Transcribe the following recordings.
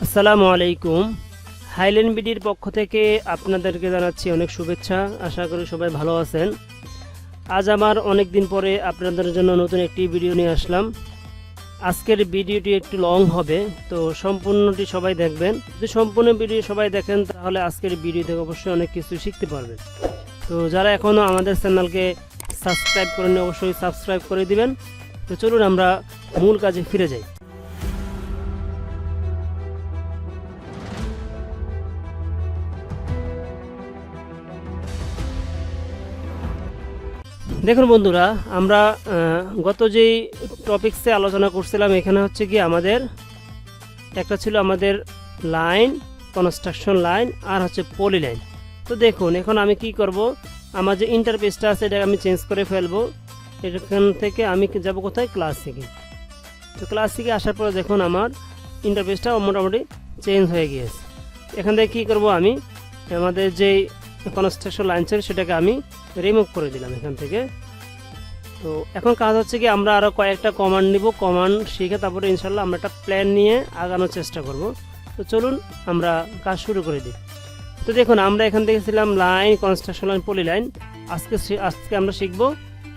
আসসালামু আলাইকুম। হাইল্যান্ড বিডির পক্ষ থেকে আপনাদেরকে জানাচ্ছি অনেক শুভেচ্ছা। আশা করি সবাই ভালো আছেন। আজ আমার অনেক দিন পরে আপনাদের জন্য নতুন একটি ভিডিও নিয়ে আসলাম। আজকের ভিডিওটি একটু লং হবে, তো সম্পূর্ণটি সবাই দেখবেন। যদি সম্পূর্ণ ভিডিও সবাই দেখেন তাহলে আজকের ভিডিও থেকে অবশ্যই অনেক কিছু শিখতে পারবেন। তো যারা এখনও আমাদের চ্যানেলকে সাবস্ক্রাইব করেননি অবশ্যই সাবস্ক্রাইব করে দিবেন। তো চলুন আমরা মূল কাজে ফিরে যাই। দেখুন বন্ধুরা, আমরা গত যেই টপিক্সে আলোচনা করছিলাম এখানে হচ্ছে কি আমাদের একটা ছিল আমাদের লাইন, কনস্ট্রাকশন লাইন, আর হচ্ছে পলিলাইন। তো দেখুন এখন আমি কি করব, আমার যে ইন্টারফেসটা আছে এটা আমি চেঞ্জ করে ফেলবো। এখান থেকে আমি যাব কোথায়, ক্লাসিকে। তো ক্লাসিকে আসার পরে দেখুন আমার ইন্টারফেসটা মোটামুটি চেঞ্জ হয়ে গিয়েছে। এখান থেকে কী করব, আমি আমাদের যেই কনস্ট্রাকশন লাইন ছিল সেটাকে আমি রিমুভ করে দিলাম এখান থেকে। তো এখন কাজ হচ্ছে কি আমরা আরও কয়েকটা কমান্ড নিব, কমান্ড শিখে তারপরে ইনশাল্লাহ আমরা একটা প্ল্যান নিয়ে আগানোর চেষ্টা করব। তো চলুন আমরা কাজ শুরু করে দিই। তো দেখুন আমরা এখান থেকে ছিলাম লাইন, কনস্ট্রাকশন লাইন, পলিলাইন। আজকে আমরা শিখব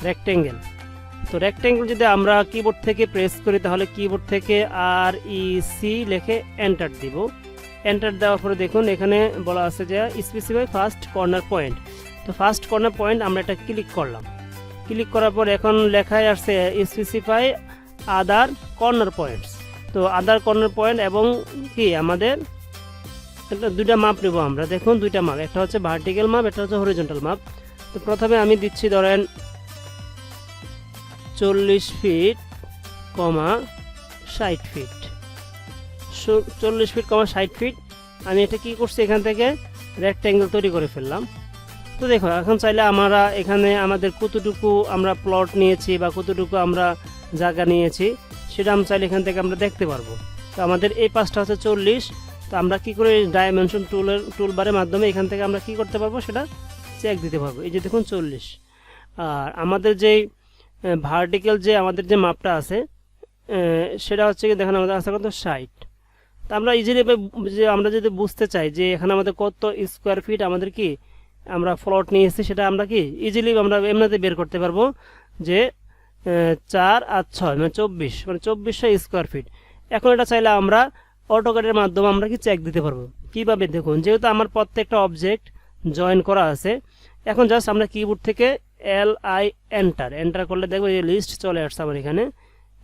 রেক্টেঙ্গেল। তো রেক্টেঙ্গেল যদি আমরা কিবোর্ড থেকে প্রেস করি তাহলে কিবোর্ড থেকে REC লিখে এন্টার দিব। এন্টার দেওয়ার পরে দেখুন এখানে বলা আছে যে স্পেসিফাই ফার্স্ট কর্নার পয়েন্ট। তো ফার্স্ট কর্নার পয়েন্ট আমরা এটা ক্লিক করলাম। ক্লিক করার পর এখন লেখায় আসছে স্পেসিফাই আদার কর্নার পয়েন্টস। তো আদার কর্নার পয়েন্ট এবং কি আমাদের দুইটা মাপ নেব আমরা। দেখুন দুইটা মাপ, একটা হচ্ছে ভার্টিক্যাল মাপ, একটা হচ্ছে হরিজন্টাল মাপ। তো প্রথমে আমি দিচ্ছি ধরেন 40 ফিট, 60 ফিট। 40 fit, 60 fit. আমি এটা কি করছি, এখান থেকে রেক্ট্যাঙ্গেল তৈরি করে ফেললাম। তো দেখো এখন চাইলে আমরা এখানে আমাদের কতটুকু আমরা প্লট নিয়েছি বা কতটুকু আমরা জায়গা নিয়েছি সেটা আমি চাইলে এখান থেকে আমরা দেখতে পারবো। তো আমাদের এই পাশটা হচ্ছে 40। তো আমরা কি করে ডাইমেনশন টুলবারের মাধ্যমে এখান থেকে আমরা কি করতে পারবো সেটা চেক দিতে পারবো। এই যে দেখুন 40। আর আমাদের যেই ভার্টিক্যাল যে আমাদের যে মাপটা আছে সেটা হচ্ছে কি দেখেন আমাদের আছে কত, 60। তো আমরা ইজিলি যে আমরা যদি বুঝতে চাই যে এখানে আমাদের কত স্কোয়ার ফিট আমাদের কি আমরা প্লট নিয়ে এসেছি সেটা আমরা কি ইজিলি আমরা এমনিতে বের করতে পারবো যে 4 আর 6 মানে 24, মানে 2400 স্কোয়ার ফিট। এখন এটা চাইলে আমরা অটোক্যাডের মাধ্যমে আমরা কি চেক দিতে পারবো। কীভাবে দেখুন, যেহেতু আমার প্রত্যেকটা অবজেক্ট জয়েন করা আছে, এখন জাস্ট আমরা কিবোর্ড থেকে LI এন্টার করলে দেখবো এই লিস্ট চলে আসছে আমার এখানে।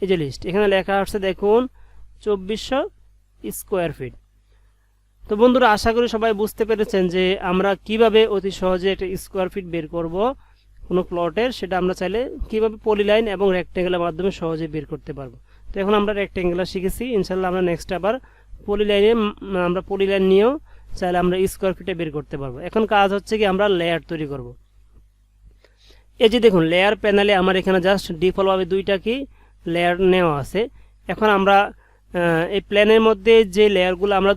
এই যে লিস্ট এখানে লেখা আসছে দেখুন 2400 স্কোয়ার ফিট। তো বন্ধুরা আশা করি সবাই বুঝতে পেরেছেন যে আমরা কিভাবে অতি সহজে একটা স্কোয়ার ফিট বের করব কোনো প্লটের, সেটা আমরা চাইলে কিভাবে পলিলাইন এবং রেক্টেঙ্গেলের মাধ্যমে সহজে বের করতে পারবো। তো এখন আমরা রেক্টেঙ্গেল শিখেছি, ইনশাল্লাহ আমরা নেক্সট আবার পলিলাইন নিয়েও চাইলে আমরা স্কোয়ার ফিটে বের করতে পারবো। এখন কাজ হচ্ছে কি আমরা লেয়ার তৈরি করব। এই যে দেখুন লেয়ার প্যানেলে আমার এখানে জাস্ট ডিফল্টভাবে দুইটা কি লেয়ার নেওয়া আছে। এখন আমরা এই প্ল্যানের মধ্যে যে লেয়ারগুলো আমরা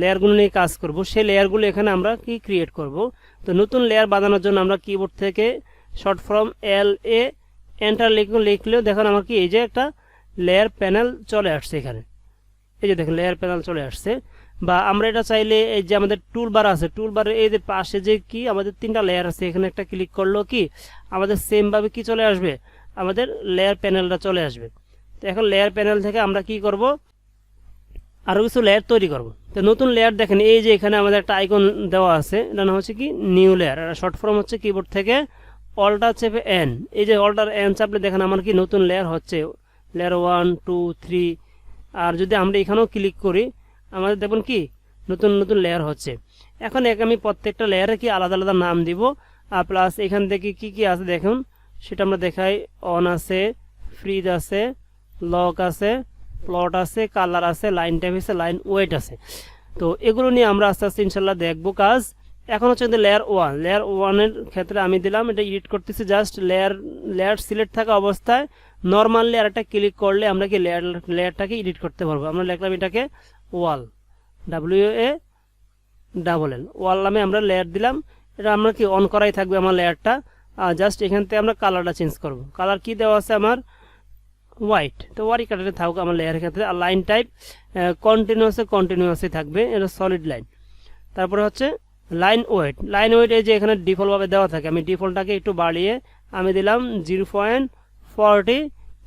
লেয়ারগুলো নিয়ে কাজ করব সেই লেয়ারগুলো এখানে আমরা কি ক্রিয়েট করব। তো নতুন লেয়ার বানানোর জন্য আমরা কিবোর্ড থেকে শর্ট ফর্ম LA এন্টার লিখলেও দেখুন আমার কি এই যে একটা লেয়ার প্যানেল চলে আসছে এখানে। এই যে দেখুন লেয়ার প্যানেল চলে আসছে। বা আমরা এটা চাইলে এই যে আমাদের টুলবার আছে, টুলবারের এই যে পাশে যে কি আমাদের 3টা লেয়ার আছে এখানে একটা ক্লিক করলেও কি আমাদের সেমভাবে কি চলে আসবে, আমাদের লেয়ার প্যানেলটা চলে আসবে। তো এখন লেয়ার প্যানেল থেকে আমরা কি করব, আরও কিছু লেয়ার তৈরি করব। তো নতুন লেয়ার দেখেন এই যে এখানে আমাদের একটা আইকন দেওয়া আছে, এটা না হচ্ছে কি নিউ লেয়ার। আর শর্ট ফর্ম হচ্ছে কিবোর্ড থেকে অল্টার চেপে N। এই যে অল্টার N চাপলে দেখেন আমার কি নতুন লেয়ার হচ্ছে, লেয়ার 1 2 3। আর যদি আমরা এখানেও ক্লিক করি আমাদের দেখুন কি নতুন নতুন লেয়ার হচ্ছে। এখন আমি প্রত্যেকটা লেয়ারে কি আলাদা আলাদা নাম দিব। আর প্লাস এখান থেকে কি কি আছে দেখুন সেটা আমরা দেখাই। অন আছে, ফ্রিজ আছে, লক আছে, প্লট আছে, কালার আছে, লাইন টাইপ আছে, লাইন ওয়েট আছে। তো এগুলো নিয়ে আমরা আস্তে আস্তে ইনশাল্লাহ দেখবো কাজ। এখন হচ্ছে লেয়ার 1। লেয়ার 1-এর ক্ষেত্রে আমি দিলাম এটা এডিট করতেছি, জাস্ট লেয়ার সিলেক্ট থাকা অবস্থায় নর্মাল লেয়ারটা ক্লিক করলে আমরা কি লেয়ারটাকে এডিট করতে পারবো। আমরা লিখলাম এটাকে ওয়াল, WALL, ওয়াল নামে আমরা লেয়ার দিলাম। এটা আমরা কি অন করাই থাকবে আমার লেয়ারটা। জাস্ট এখান থেকে আমরা কালারটা চেঞ্জ করব। কালার কি দেওয়া আছে আমার হোয়াইট, তো ওয়ারিকাটারে থাকুক আমার লেয়ারের ক্ষেত্রে। আর লাইন টাইপ কন্টিনিউয়াসই থাকবে, এটা সলিড লাইন। তারপরে হচ্ছে লাইন ওয়েট, লাইন ওয়েট এই যে এখানে ডিফল্টভাবে দেওয়া থাকে, আমি ডিফল্টটাকে একটু বাড়িয়ে আমি দিলাম 0.40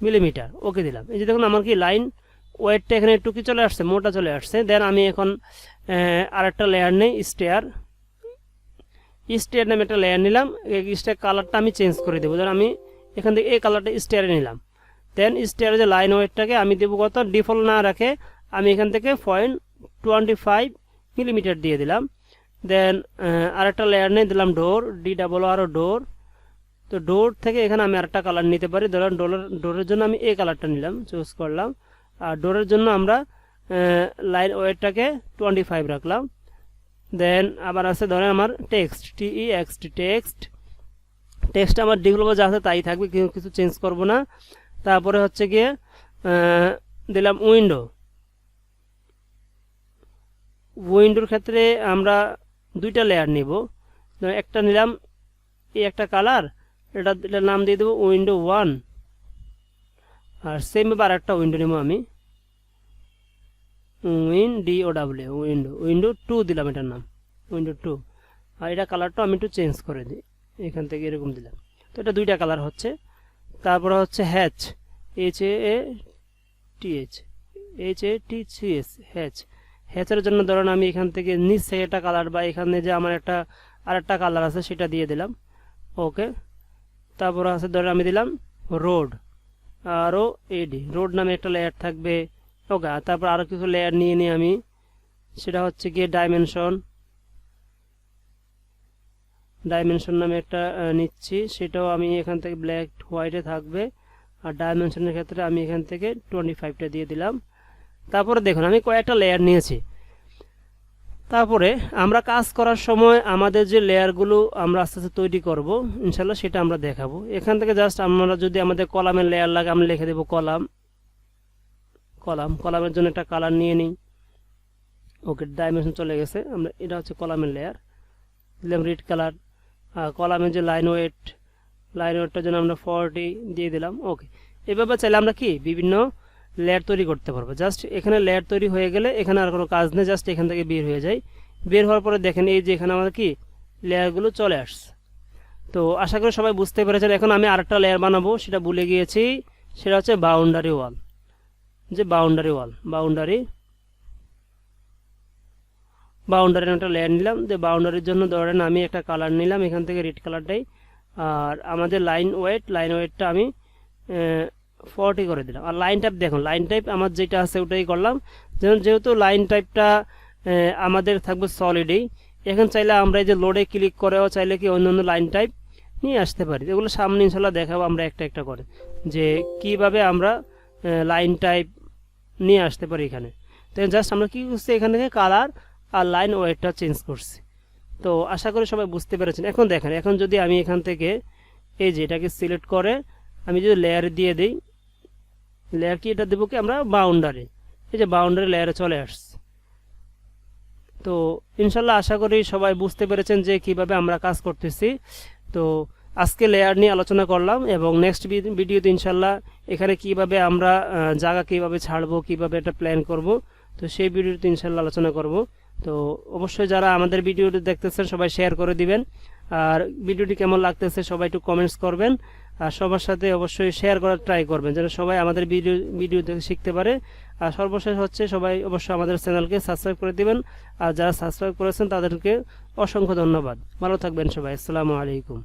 মিলিমিটার, ওকে দিলাম। এই যে দেখুন আমার কি লাইন ওয়েটটা এখানে একটু কি চলে আসছে, মোটা চলে আসছে। দেন আমি এখন আরেকটা লেয়ার নেই, স্টেয়ার নামে একটা লেয়ার নিলাম। এই স্টেয়ার কালারটা আমি চেঞ্জ করে দেবো, ধর আমি এখান থেকে এই কালারটা স্টেয়ারে নিলাম। দেন স্টেয়ারে যে লাইন ওয়েটটাকে আমি দেবো কত, ডিফল্ট না রাখে আমি এখান থেকে 0.25 মিলিমিটার দিয়ে দিলাম। দেন আরেকটা লেয়ার নিয়ে দিলাম ডোর, DOOR ডোর। তো ডোর থেকে এখানে আমি আরেকটা কালার নিতে পারি, ধরুন ডোরের জন্য আমি এই কালারটা নিলাম, চুজ করলাম। আর ডোরের জন্য আমরা লাইন ওয়েটটাকে 25 রাখলাম। দেন আবার আছে ধরেন আমার টেক্সট, টেক্সট আমার ডিফল্ট যা আছে তাই থাকবে, কিছু চেঞ্জ করব না। তারপরে হচ্ছে গিয়ে দিলাম উইন্ডোর ক্ষেত্রে আমরা দুইটা লেয়ার নিব, একটা নিলাম এই একটা কালার, এটা নাম দিয়ে দেবো উইন্ডো 1। আর সেম আর একটা উইন্ডো নেব আমি, উইন্ডো 2 দিলাম, এটার নাম উইন্ডো 2। আর এটা কালারটা আমি একটু চেঞ্জ করে দিই, এখান থেকে এরকম দিলাম। তো এটা দুইটা কালার হচ্ছে। তারপরে হচ্ছে হ্যাচের জন্য ধরুন আমি এখান থেকে নিচ থেকে একটা কালার, বা এখানে যে আমার আরেকটা কালার আছে সেটা দিয়ে দিলাম, ওকে। তারপর আছে ধরুন আমি দিলাম রোড, রোড নামে একটা লেয়ার থাকবে, ওকে। তারপর আরও কিছু লেয়ার নিয়ে নিই আমি, সেটা হচ্ছে গিয়ে ডাইমেনশন নামে একটা নিচ্ছি, সেটাও আমি এখান থেকে ব্ল্যাক হোয়াইটে থাকবে। আর ডাইমেনশনের ক্ষেত্রে আমি এখান থেকে 25টা দিয়ে দিলাম। তারপরে দেখুন আমি কয়েকটা লেয়ার নিয়েছি। তারপরে আমরা কাজ করার সময় আমাদের যে লেয়ারগুলো আমরা আস্তে আস্তে তৈরি করব ইনশাল্লাহ, সেটা আমরা দেখাবো। এখান থেকে জাস্ট আমরা যদি আমাদের কলামের লেয়ার লাগে আমরা লিখে দেবো কলামের জন্য একটা কালার নিয়ে নিই, ওকে। ডাইমেনশন চলে গেছে, আমরা এটা হচ্ছে কলামের লেয়ার, দিলাম রেড কালার। কলামের যে লাইন ওয়েটটার জন্য আমরা 40 দিয়ে দিলাম, ওকে। এভাবে চাইলে আমরা কি বিভিন্ন লেয়ার তৈরি করতে পারবো। জাস্ট এখানে লেয়ার তৈরি হয়ে গেলে এখানে আর কোনো কাজ নেই, জাস্ট এখান থেকে বের হয়ে যায়। বের হওয়ার পরে দেখেন এই যে এখানে আমাদের কি লেয়ারগুলো চলে আসছে। তো আশা করি সবাই বুঝতে পেরেছেন। এখন আমি আরেকটা লেয়ার বানাবো, সেটা ভুলে গিয়েছি, সেটা হচ্ছে বাউন্ডারি ওয়াল। বাউন্ডারির একটা লেয়ার নিলাম। যে বাউন্ডারির জন্য ধরেন আমি একটা কালার নিলাম এখান থেকে, রেড কালারটাই। আর আমাদের লাইন ওয়েটটা আমি 40 করে দিলাম। আর লাইন টাইপ দেখুন, লাইন টাইপ আমার যেটা আছে ওটাই করলাম। যেহেতু লাইন টাইপটা আমাদের থাকবে সলিডেই, এখন চাইলে আমরা এই যে লোডে ক্লিক করেও চাইলে কি অন্য লাইন টাইপ নিয়ে আসতে পারি। এগুলো সামনে ইনশাল্লাহ দেখাবো আমরা একটা একটা করে, যে কিভাবে আমরা লাইন টাইপ নিয়ে আসতে পারি এখানে। তো জাস্ট আমরা কি করছি, এখান থেকে কালার আর লাইন ওয়েটটা চেঞ্জ করছি। তো আশা করি সবাই বুঝতে পেরেছেন। এখন দেখেন, এখন যদি আমি এখান থেকে এই যে এটাকে সিলেক্ট করে আমি যদি লেয়ার দিয়ে দিই, লেয়ার কি এটা দেবো কি আমরা বাউন্ডারি, এই যে বাউন্ডারি লেয়ারে চলে আসছে। তো ইনশাল্লাহ আশা করি সবাই বুঝতে পেরেছেন যে কিভাবে আমরা কাজ করতেছি। তো আজকে লেয়ার নিয়ে আলোচনা করলাম, এবং নেক্সট ভিডিওতে ইনশাল্লাহ এখানে কিভাবে আমরা জায়গা কিভাবে ছাড়বো, কিভাবে এটা প্ল্যান করব, তো সেই ভিডিওতে ইনশাল্লাহ আলোচনা করব। তো অবশ্যই যারা আমাদের ভিডিওটি দেখতেছেন সবাই শেয়ার করে দিবেন। আর ভিডিওটি কেমন লাগতেছে সবাই একটু কমেন্টস করবেন, আর সবার সাথে অবশ্যই শেয়ার করার ট্রাই করবেন, যেন সবাই আমাদের ভিডিও দেখে শিখতে পারে। আর সর্বশেষ হচ্ছে সবাই অবশ্যই আমাদের চ্যানেলকে সাবস্ক্রাইব করে দিবেন। আর যারা সাবস্ক্রাইব করেছেন তাদেরকে অসংখ্য ধন্যবাদ। ভালো থাকবেন সবাই। আসসালামু আলাইকুম।